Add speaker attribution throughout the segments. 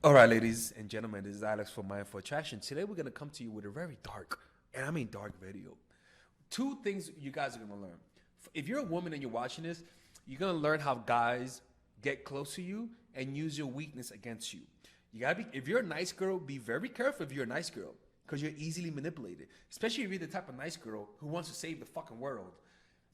Speaker 1: All right, ladies and gentlemen, this is Alex from Mindful Attraction. Today we're gonna come to you with a very dark, and I mean dark video. Two things you guys are gonna learn. If you're a woman and you're watching this, you're gonna learn how guys get close to you and use your weakness against you. You gotta be, if you're a nice girl, be very careful if you're a nice girl, because you're easily manipulated. Especially if you're the type of nice girl who wants to save the fucking world.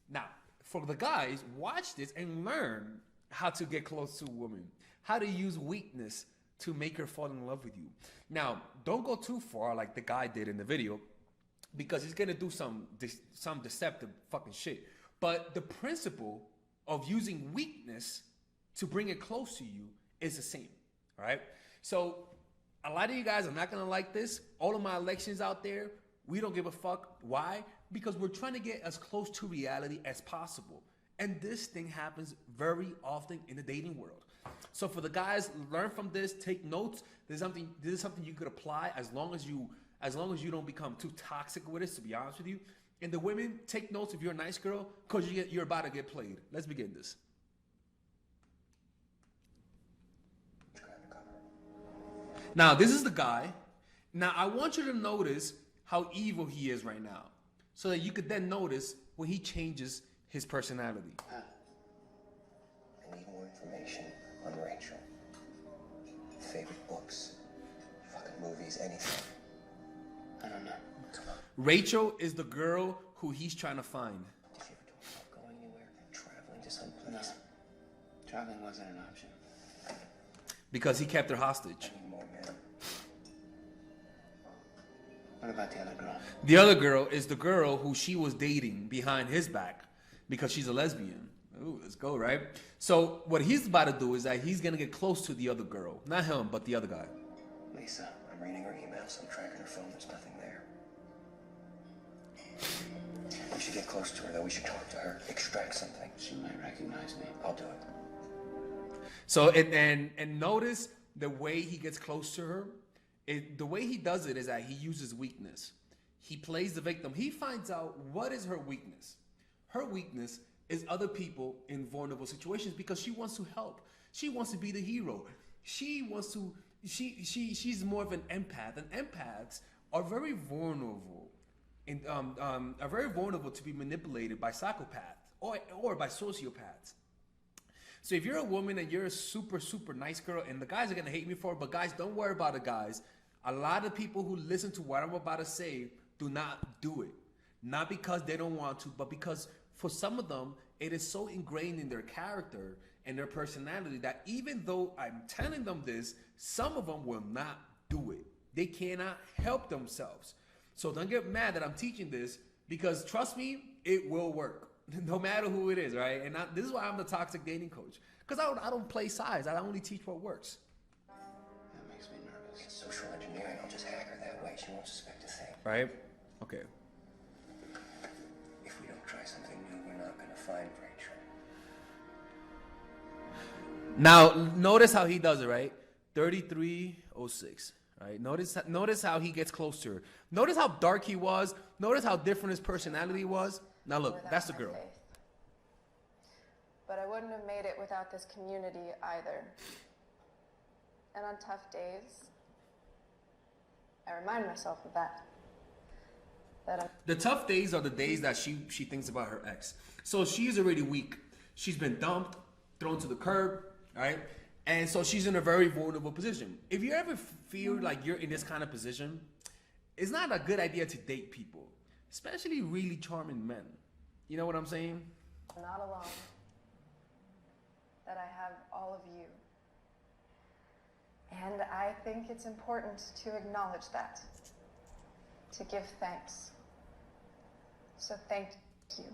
Speaker 1: Now, for the guys, watch this and learn how to get close to a woman, how to use weakness to make her fall in love with you. Now, don't go too far like the guy did in the video, because he's gonna do some deceptive fucking shit. But the principle of using weakness to bring it close to you is the same, all right? So a lot of you guys are not gonna like this. All of my elections out there, we don't give a fuck. Why? Because we're trying to get as close to reality as possible. And this thing happens very often in the dating world. So for the guys, learn from this, take notes. This is something you could apply as long as you don't become too toxic with it, to be honest with you. And the women, take notes if you're a nice girl, because you're about to get played. Let's begin this. Now, this is the guy. Now, I want you to notice how evil he is right now, so that you could then notice when he changes his personality.
Speaker 2: I need more information on Rachel. Favorite books, fucking movies, anything. I don't know. Come on.
Speaker 1: Rachel is the girl who he's trying to find.
Speaker 2: Did you ever talk about going anywhere, traveling to some
Speaker 3: No.
Speaker 2: place?
Speaker 3: Traveling wasn't an option.
Speaker 1: Because he kept her hostage.
Speaker 2: I need more, man.
Speaker 3: What about the other girl?
Speaker 1: The other girl is the girl who she was dating behind his back because she's a lesbian. Ooh, let's go, right? So what he's about to do is that he's gonna get close to the other girl. Not him, but the other guy.
Speaker 2: Lisa, I'm reading her emails. I'm tracking her phone. There's nothing there. We should get close to her, though. We should talk to her. Extract something.
Speaker 3: She might recognize me.
Speaker 2: I'll do it.
Speaker 1: So and notice the way he gets close to her. The way he does it is that he uses weakness. He plays the victim. He finds out what is her weakness. Her weakness is other people in vulnerable situations, because she wants to help. She wants to be the hero. She's more of an empath. And empaths are very vulnerable and are very vulnerable to be manipulated by psychopaths or by sociopaths. So if you're a woman and you're a super, super nice girl, and the guys are gonna hate me for it, but guys, don't worry about it, guys. A lot of people who listen to what I'm about to say do not do it. Not because they don't want to, but because for some of them, it is so ingrained in their character and their personality that even though I'm telling them this, some of them will not do it. They cannot help themselves. So don't get mad that I'm teaching this, because trust me, it will work. No matter who it is, right? And this is why I'm the toxic dating coach. Because I don't play sides. I only teach what works.
Speaker 3: That makes me nervous.
Speaker 2: It's social engineering. I'll just hack her that way. She won't suspect a thing.
Speaker 1: Right? Okay.
Speaker 2: If we don't try something new, we're not going to find Rachel.
Speaker 1: Now, notice how he does it, right? 3306, right? Notice how he gets close to her. Notice how dark he was. Notice how different his personality was. Now look,
Speaker 4: without
Speaker 1: that's the
Speaker 4: my
Speaker 1: girl.
Speaker 4: faith. But I wouldn't have made it without this community either. And on tough days, I remind myself of that.
Speaker 1: The tough days are the days that she thinks about her ex. So she's already weak. She's been dumped, thrown to the curb, right? And so she's in a very vulnerable position. If you ever feel like you're in this kind of position, it's not a good idea to date people, especially really charming men. You know what I'm saying?
Speaker 4: I'm not alone. That I have all of you. And I think it's important to acknowledge that. To give thanks. So thank you.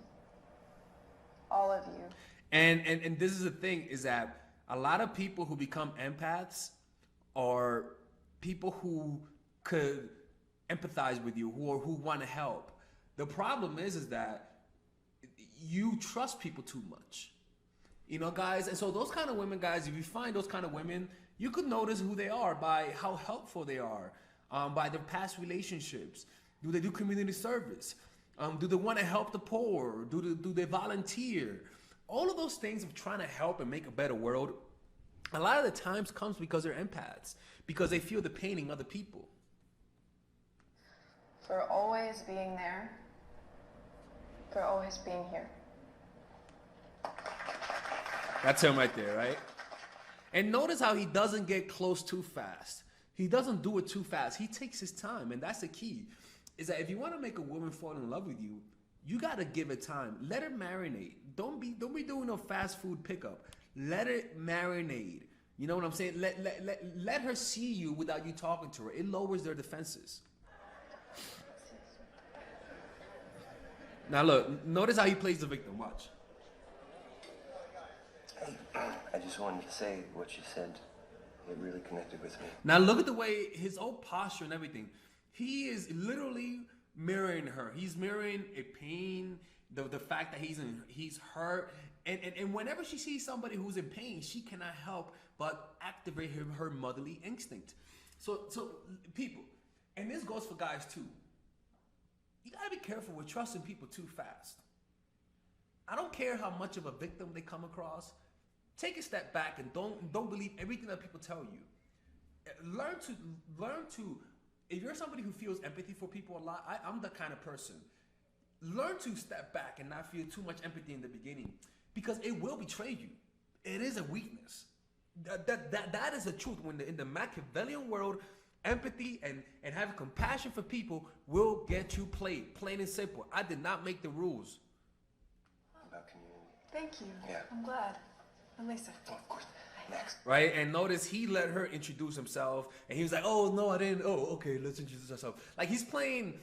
Speaker 4: All of you.
Speaker 1: And this is the thing, is that a lot of people who become empaths are people who could empathize with you, who want to help. The problem is that you trust people too much. You know, guys, and so those kind of women, guys, if you find those kind of women, you could notice who they are by how helpful they are, by their past relationships. Do they do community service? Do they want to help the poor? Do they volunteer? All of those things of trying to help and make a better world a lot of the times comes because they're empaths, because they feel the pain in other people.
Speaker 4: For always being there. For always being here.
Speaker 1: That's him right there, right? And notice how he doesn't get close too fast. He doesn't do it too fast. He takes his time, and that's the key. Is that if you want to make a woman fall in love with you, you gotta give it time. Let her marinate. Don't be doing no fast food pickup. Let it marinate. You know what I'm saying? Let her see you without you talking to her. It lowers their defenses. Now look, notice how he plays the victim. Watch.
Speaker 2: Hey, I just wanted to say what you said. It really connected with me.
Speaker 1: Now look at the way his whole posture and everything. He is literally mirroring her. He's mirroring a pain, the fact that he's hurt, and whenever she sees somebody who's in pain, she cannot help but activate her motherly instinct. So people, and this goes for guys too. You gotta be careful with trusting people too fast. I don't care how much of a victim they come across. Take a step back and don't believe everything that people tell you. Learn to. If you're somebody who feels empathy for people a lot, I'm the kind of person. Learn to step back and not feel too much empathy in the beginning, because it will betray you. It is a weakness. That is the truth. When in the Machiavellian world, empathy and having compassion for people will get you played. Plain and simple. I did not make the rules.
Speaker 2: About community.
Speaker 4: Thank you.
Speaker 2: Yeah.
Speaker 4: I'm glad. And Lisa.
Speaker 2: Oh, of course. Next.
Speaker 1: Right? And notice he let her introduce himself, and he was like, "Oh no, I didn't. Oh, okay, let's introduce ourselves." Like he's playing.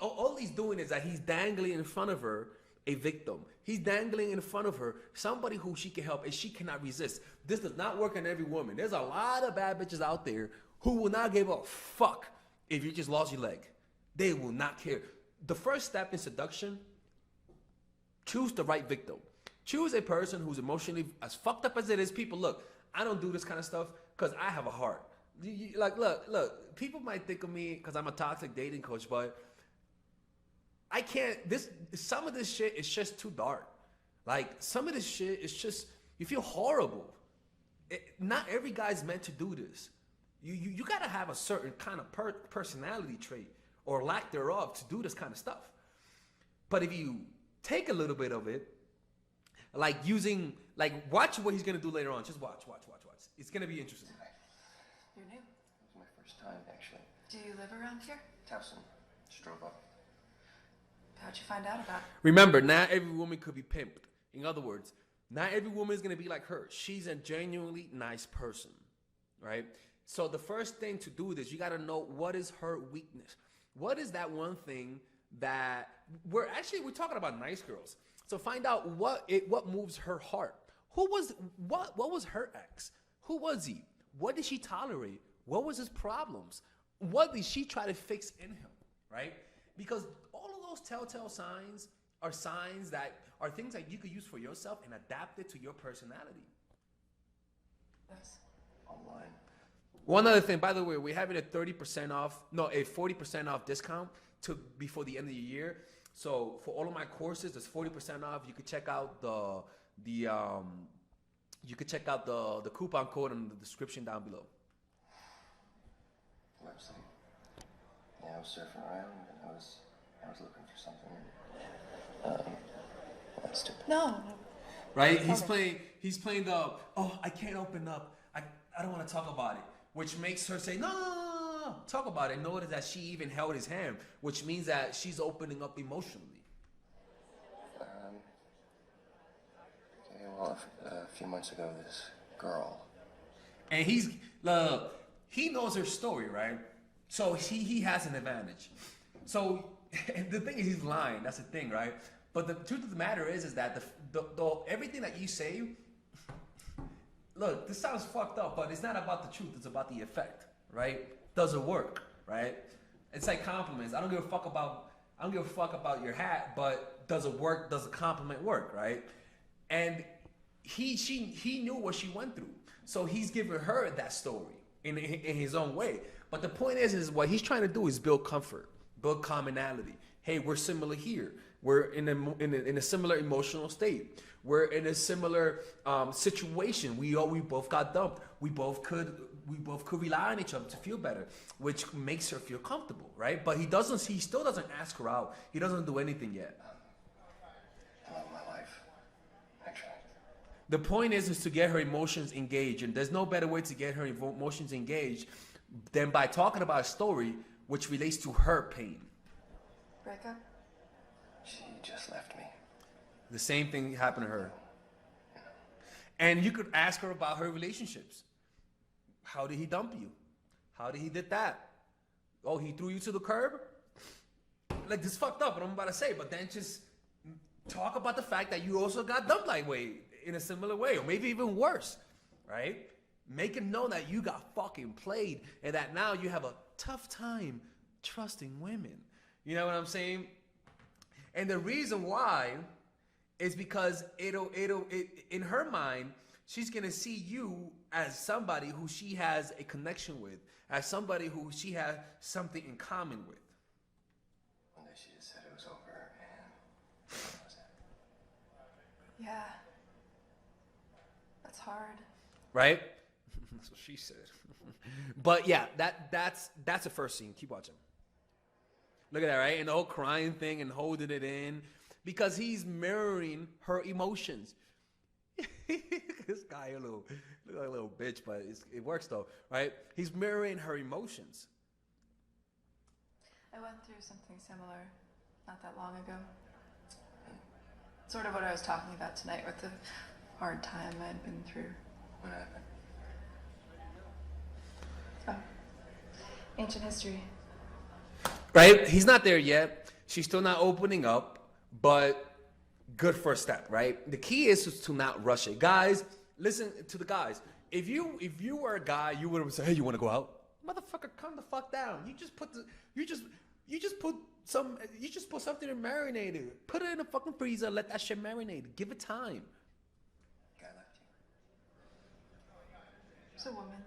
Speaker 1: All he's doing is that he's dangling in front of her a victim. He's dangling in front of her somebody who she can help, and she cannot resist. This does not work on every woman. There's a lot of bad bitches out there who will not give a fuck if you just lost your leg. They will not care. The first step in seduction: choose the right victim. Choose a person who's emotionally as fucked up as it is. People, look, I don't do this kind of stuff because I have a heart. Like, look, people might think of me because I'm a toxic dating coach, but I can't, some of this shit is just too dark. Like, some of this shit is just, you feel horrible. Not every guy's meant to do this. You gotta have a certain kind of personality trait or lack thereof to do this kind of stuff. But if you take a little bit of it, like watch what he's gonna do later on. Just watch. It's gonna be interesting.
Speaker 4: You're new.
Speaker 2: It was my first time, actually.
Speaker 4: Do you live around here?
Speaker 2: Towson. Just drove up.
Speaker 4: How'd you find out about it?
Speaker 1: Remember, not every woman could be pimped. In other words, not every woman is gonna be like her. She's a genuinely nice person, right? So the first thing to do is you gotta know what is her weakness. What is that one thing that we're talking about nice girls. So find out what moves her heart. What was her ex? Who was he? What did she tolerate? What was his problems? What did she try to fix in him, right? Because all of those telltale signs are signs that are things that you could use for yourself and adapt it to your personality.
Speaker 4: Yes.
Speaker 2: Online.
Speaker 1: One other thing, by the way, we're having a 40% off discount before the end of the year. So for all of my courses, there's 40% off. You could check out the coupon code in the description down below.
Speaker 2: Website. Yeah, I was surfing around and I was looking for something. That's stupid.
Speaker 4: No.
Speaker 1: Right? He's playing the, oh, I can't open up. I don't want to talk about it. Which makes her say, no, talk about it. Notice that she even held his hand, which means that she's opening up emotionally.
Speaker 2: Okay, well, a few months ago, this girl.
Speaker 1: And he knows her story, right? So he has an advantage. So the thing is, he's lying. That's the thing, right? But the truth of the matter is that the everything that you say, look, this sounds fucked up, but it's not about the truth. It's about the effect, right? Does it work, right? It's like compliments. I don't give a fuck about your hat, but does it work? Does the compliment work, right? And he knew what she went through, so he's giving her that story in his own way. But the point is what he's trying to do is build comfort, build commonality. Hey, we're similar here. We're in a similar emotional state. We're in a similar situation. We both got dumped. We both could rely on each other to feel better, which makes her feel comfortable, right? But he still doesn't ask her out. He doesn't do anything yet.
Speaker 2: I love my life. Actually.
Speaker 1: The point is to get her emotions engaged, and there's no better way to get her emotions engaged than by talking about a story which relates to her pain.
Speaker 4: Breakup?
Speaker 2: She just left me.
Speaker 1: The same thing happened to her. And you could ask her about her relationships. How did he dump you? How did he did that? Oh, he threw you to the curb? Like, this fucked up what I'm about to say, but then just talk about the fact that you also got dumped that way, in a similar way, or maybe even worse, right? Make him know that you got fucking played and that now you have a tough time trusting women. You know what I'm saying? And the reason why is because in her mind, she's gonna see you as somebody who she has a connection with, as somebody who she has something in common with.
Speaker 2: One day she just said it was over, and that was it.
Speaker 4: Yeah. That's hard.
Speaker 1: Right? That's what she said. But yeah, that's the first scene. Keep watching. Look at that, right? And the whole crying thing and holding it in, because he's mirroring her emotions. This guy look like a little bitch, but it works though, right? He's mirroring her emotions.
Speaker 4: I went through something similar not that long ago. Sort of what I was talking about tonight with the hard time I'd been through.
Speaker 2: What happened?
Speaker 4: Oh. Ancient history.
Speaker 1: Right? He's not there yet. She's still not opening up, but good first step, right? The key is to not rush it. Guys, listen to the guys. If you were a guy, you would have said, "Hey, you want to go out?" Motherfucker, calm the fuck down. You just put something in marinated. Put it in the fucking freezer, let that shit marinate. Give it time.
Speaker 2: Guy left you.
Speaker 4: It's a woman.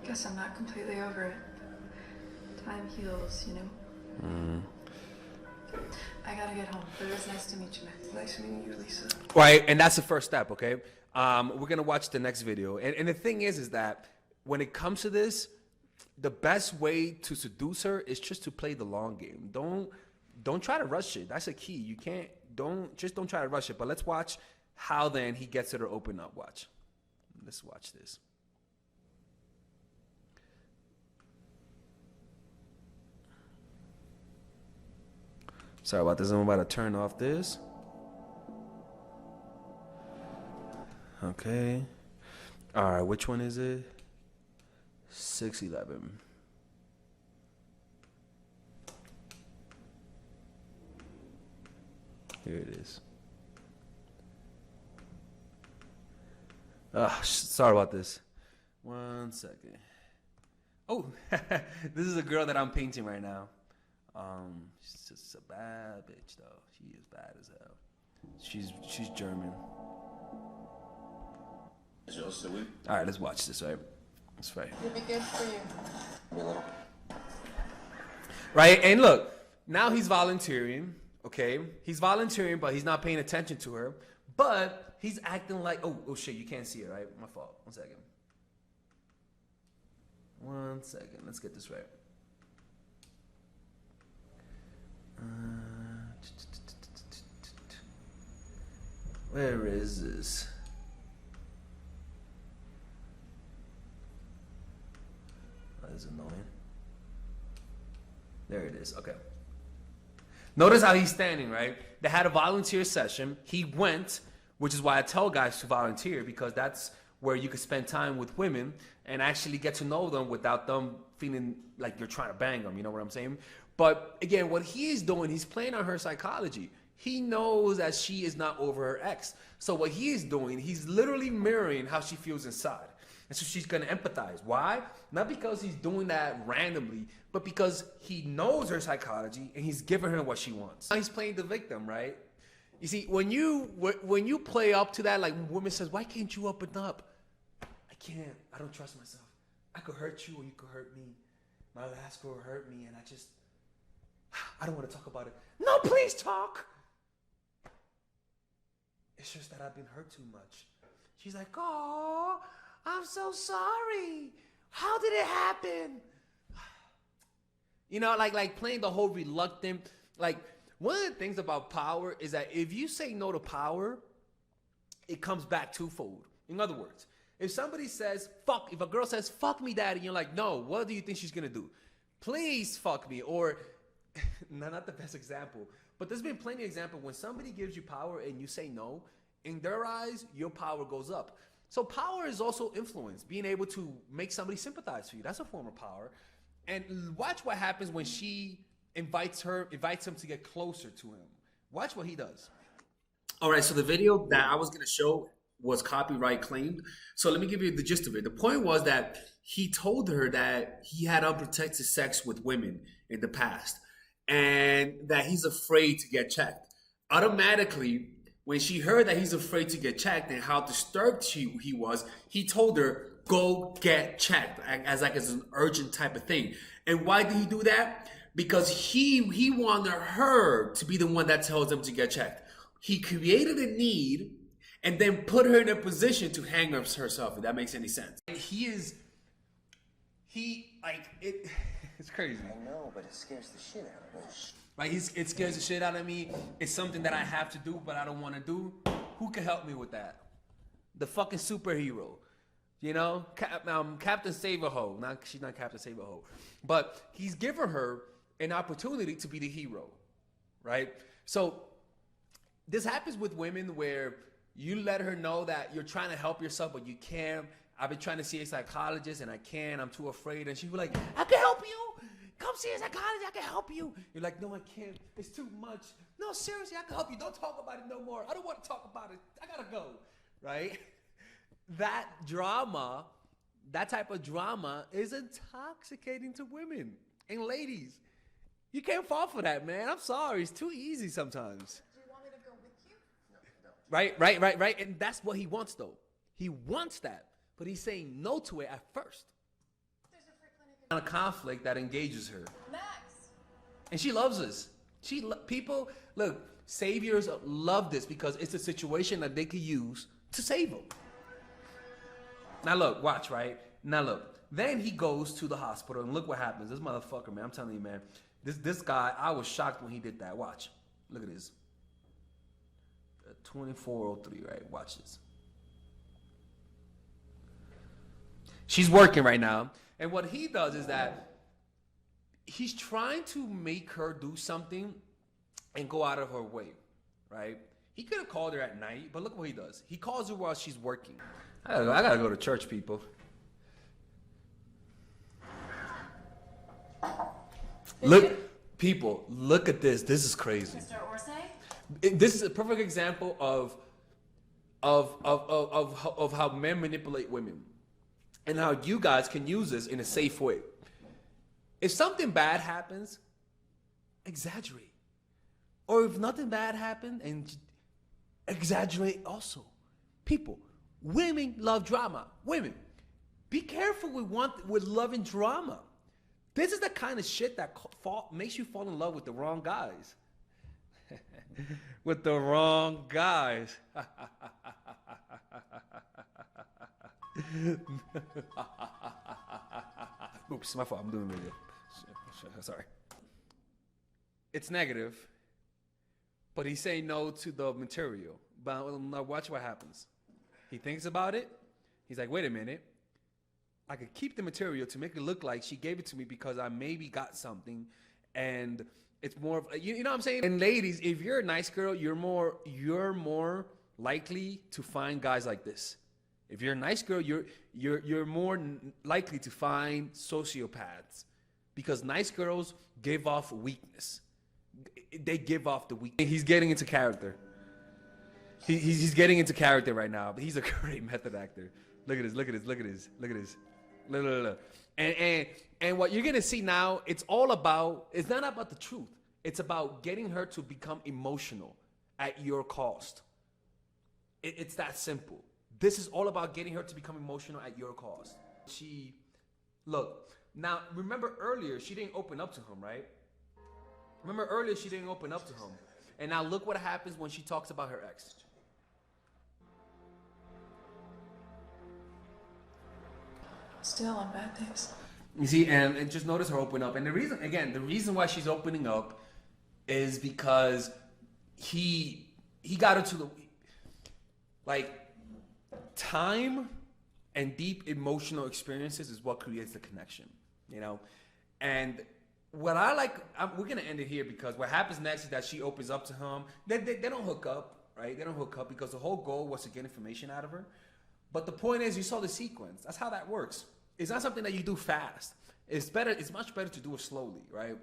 Speaker 4: Guess I'm not completely over it. Time heals, you know? I gotta get home, but it was nice to meet you, Max.
Speaker 2: Nice meeting you, Lisa.
Speaker 1: Right, and that's the first step, okay? We're gonna watch the next video. And the thing is that when it comes to this, the best way to seduce her is just to play the long game. Don't try to rush it. That's a key. Don't try to rush it. But let's watch how then he gets her to open up. Watch. Let's watch this. Sorry about this. I'm about to turn off this. Okay. All right. Which one is it? 611. Here it is. Sorry about this. 1 second. Oh, this is a girl that I'm painting right now. She's just a bad bitch though. She is bad as hell. She's German. All right, let's watch this. Right, that's right.
Speaker 4: It'd be good for you.
Speaker 2: Me a little.
Speaker 1: Right, and look, now he's volunteering. Okay, he's volunteering, but he's not paying attention to her. But he's acting like, oh shit, you can't see it, right? My fault. 1 second. 1 second. Let's get this right. Where is this? That is annoying. There it is. Okay. Notice how he's standing, right? They had a volunteer session. He went, which is why I tell guys to volunteer, because that's where you can spend time with women and actually get to know them without them feeling like you're trying to bang them. You know what I'm saying? But again, what he is doing, he's playing on her psychology. He knows that she is not over her ex. So what he is doing, he's literally mirroring how she feels inside. And so she's going to empathize. Why? Not because he's doing that randomly, but because he knows her psychology and he's giving her what she wants. He's playing the victim, right? You see, when you play up to that, like when women says, "Why can't you open up?" I can't. I don't trust myself. I could hurt you or you could hurt me. my last girl hurt me, and I don't want to talk about it. No, please talk. It's just that I've been hurt too much. She's like, oh, I'm so sorry. How did it happen? You know, like playing the whole reluctant. Like, one of the things about power is that if you say no to power, it comes back twofold. In other words, if somebody says, fuck, if a girl says, fuck me, daddy, you're like, no, what do you think she's gonna do? Please fuck me. Or, not the best example, but there's been plenty of examples when somebody gives you power and you say no, in their eyes, your power goes up. So power is also influence, being able to make somebody sympathize for you. That's a form of power. And watch what happens when she invites him to get closer to him. Watch what he does. All right, so the video that I was going to show was copyright claimed. So let me give you the gist of it. The point was that he told her that he had unprotected sex with women in the past and that he's afraid to get checked. Automatically, when she heard that he's afraid to get checked and how disturbed he was, he told her, go get checked, as an urgent type of thing. And why did he do that? Because he wanted her to be the one that tells him to get checked. He created a need and then put her in a position to hang herself, if that makes any sense. It's crazy.
Speaker 2: I know, but it scares the shit out of me.
Speaker 1: Like, it scares the shit out of me. It's something that I have to do, but I don't want to do. Who can help me with that? The fucking superhero. You know? Captain Save-A-Ho. She's not Captain Save-A-Ho. But he's given her an opportunity to be the hero. Right? So, this happens with women where you let her know that you're trying to help yourself, but you can't. I've been trying to see a psychologist, and I can't. I'm too afraid. And she'll be like, I can help you. Come see a psychologist, I can help you. You're like, no, I can't. It's too much. No, seriously, I can help you. Don't talk about it no more. I don't want to talk about it. I gotta go, right? That drama, that type of drama is intoxicating to women. And ladies, you can't fall for that, man. I'm sorry. It's too easy sometimes.
Speaker 4: Do you want me to go with you? No.
Speaker 1: Right. And that's what he wants, though. He wants that. But he's saying no to it at first. A conflict that engages her.
Speaker 4: Max.
Speaker 1: And she loves us. People, look, saviors love this because it's a situation that they could use to save them. Now look, watch, right? Now look, then he goes to the hospital and look what happens. This motherfucker, man, I'm telling you, man, this guy, I was shocked when he did that. Watch, look at this. 2403, right? Watch this. She's working right now. And what he does is that he's trying to make her do something and go out of her way, right? He could have called her at night, but look what he does. He calls her while she's working. I gotta go to church, people. Look, people, look at this. This is crazy.
Speaker 4: Mr. Orsay?
Speaker 1: This is a perfect example of how men manipulate women. And how you guys can use this in a safe way. If something bad happens, exaggerate. Or if nothing bad happened, and exaggerate also. People, women love drama. Women, be careful with loving drama. This is the kind of shit that makes you fall in love with the wrong guys. With the wrong guys. Oops, my fault. I'm doing video. Sorry. It's negative, but he's saying no to the material. But now watch what happens. He thinks about it. He's like, wait a minute. I could keep the material to make it look like she gave it to me because I maybe got something, and it's more of, you know what I'm saying? And ladies, if you're a nice girl, you're more likely to find guys like this. If you're a nice girl, you're more likely to find sociopaths because nice girls give off weakness. They give off the weakness. He's getting into character. He's getting into character right now. But he's a great method actor. Look at this. Look. And what you're gonna see now, it's not about the truth. It's about getting her to become emotional at your cost. It's that simple. This is all about getting her to become emotional at your cost. Look, Now, remember earlier, she didn't open up to him, right? Remember earlier, she didn't open up to him. And now look what happens when she talks about her ex.
Speaker 5: Still on bad days.
Speaker 1: You see, and just notice her open up. And the reason why she's opening up is because he got her to the, like, time and deep emotional experiences is what creates the connection, you know? And what I like, we're going to end it here because what happens next is that she opens up to him. They don't hook up, right? They don't hook up because the whole goal was to get information out of her. But the point is, you saw the sequence. That's how that works. It's not something that you do fast. It's much better to do it slowly, right?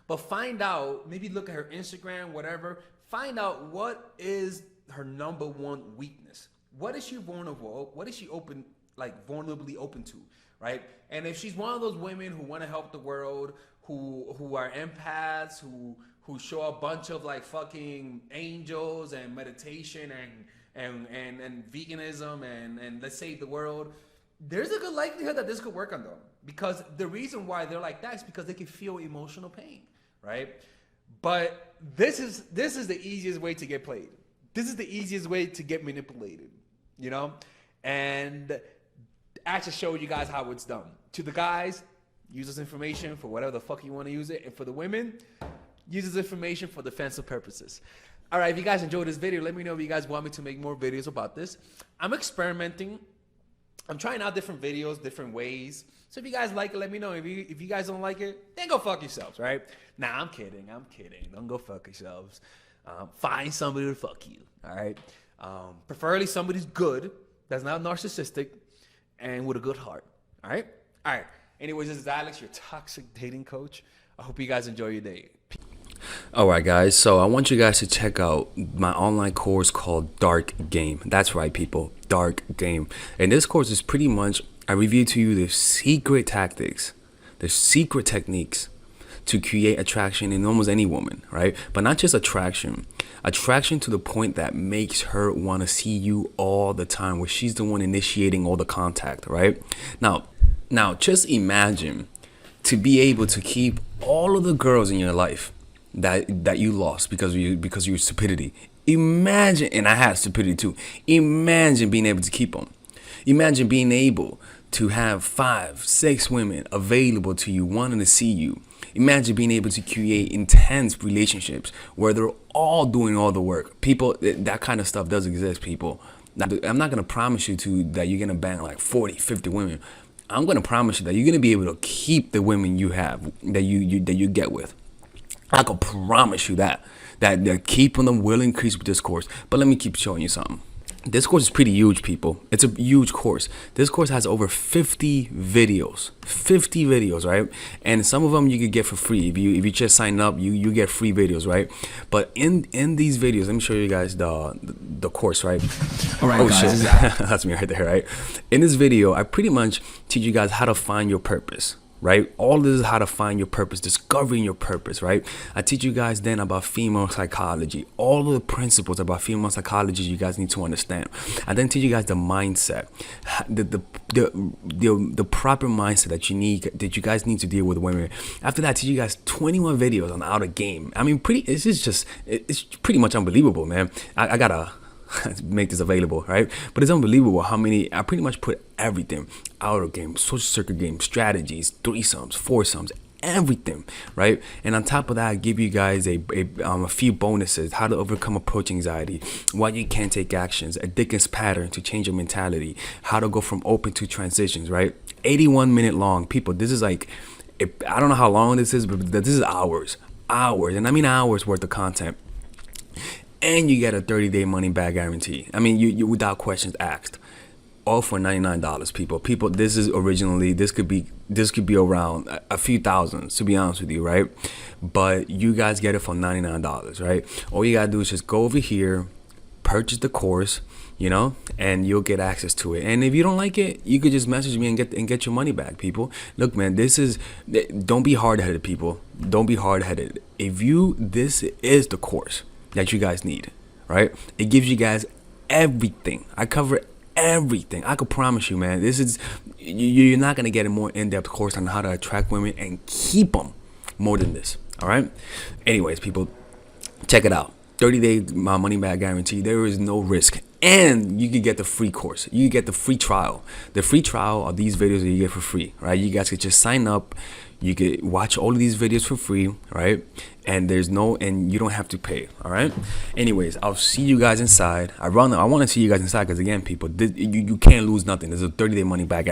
Speaker 1: But find out, maybe look at her Instagram, whatever. Find out what is her number one weakness. What is she vulnerable? What is she vulnerably open to, right? And if she's one of those women who want to help the world, who are empaths, who show a bunch of like fucking angels and meditation and veganism and let's save the world, there's a good likelihood that this could work on them. Because the reason why they're like that is because they can feel emotional pain, right? But this is the easiest way to get played. This is the easiest way to get manipulated, you know? And I just showed you guys how it's done. To the guys, use this information for whatever the fuck you want to use it. And for the women, use this information for defensive purposes. All right, if you guys enjoyed this video, let me know if you guys want me to make more videos about this. I'm experimenting. I'm trying out different videos, different ways. So if you guys like it, let me know. If you guys don't like it, then go fuck yourselves, right? Nah, I'm kidding. Don't go fuck yourselves. Find somebody to fuck you, all right? Preferably somebody's good, that's not narcissistic, and with a good heart, all right? All right. Anyways, this is Alex, your toxic dating coach. I hope you guys enjoy your day.
Speaker 6: Alright guys, so I want you guys to check out my online course called Dark Game. That's right people, Dark Game. And this course is pretty much, I review to you the secret tactics, the secret techniques to create attraction in almost any woman, right? But not just attraction to the point that makes her want to see you all the time, where she's the one initiating all the contact, right? Now just imagine to be able to keep all of the girls in your life that you lost because of your stupidity. Imagine, and I had stupidity too. Imagine being able to keep them. Imagine being able to have 5, 6 women available to you, wanting to see you. Imagine being able to create intense relationships where they're all doing all the work. People, that kind of stuff does exist, people. Now, I'm not gonna promise you that you're gonna bang like 40, 50 women. I'm gonna promise you that you're gonna be able to keep the women you have, that you get with. I can promise you that keeping them will increase with this course. But let me keep showing you something. This course is pretty huge, people. It's a huge course. This course has over 50 videos. 50 videos, right? And some of them you could get for free. If you just sign up, you get free videos, right? But in these videos, let me show you guys the course, right? All right, guys. That's me right there, right? In this video, I pretty much teach you guys how to find your purpose. Right? All this is how to find your purpose, discovering your purpose, right? I teach you guys then about female psychology, all of the principles about female psychology you guys need to understand. I then teach you guys the mindset, the proper mindset that you guys need to deal with women. After that, I teach you guys 21 videos on how to game. I mean, it's pretty much unbelievable, man. I gotta make this available, right? But it's unbelievable how many, I pretty much put everything, outer game, social circuit game, strategies, threesomes, foursomes, everything, right? And on top of that, I give you guys a few bonuses: how to overcome approach anxiety, why you can't take actions, a Dickens pattern to change your mentality, how to go from open to transitions, right? 81-minute long, people. This is like, I don't know how long this is, but this is hours, and I mean hours worth of content. And you get a 30-day money back guarantee. I mean, you without questions asked. All for $99, people. People, this could be around a few thousands, to be honest with you, right? But you guys get it for $99, right? All you gotta do is just go over here, purchase the course, you know, and you'll get access to it. And if you don't like it, you could just message me and get your money back, people. Look, man, don't be hard-headed, people. Don't be hard-headed. This is the course that you guys need, right? It gives you guys everything. I cover everything. I could promise you, man, this is, you're not gonna get a more in-depth course on how to attract women and keep them more than this. All right. Anyways, people, check it out. 30-day money back guarantee. There is no risk, and you can get the free course. You can get the free trial. The free trial are these videos that you get for free, right? You guys could just sign up. You could watch all of these videos for free, right? And you don't have to pay. All right. Anyways, I'll see you guys inside. I want to see you guys inside because, again, people, you can't lose nothing. There's a 30-day money back.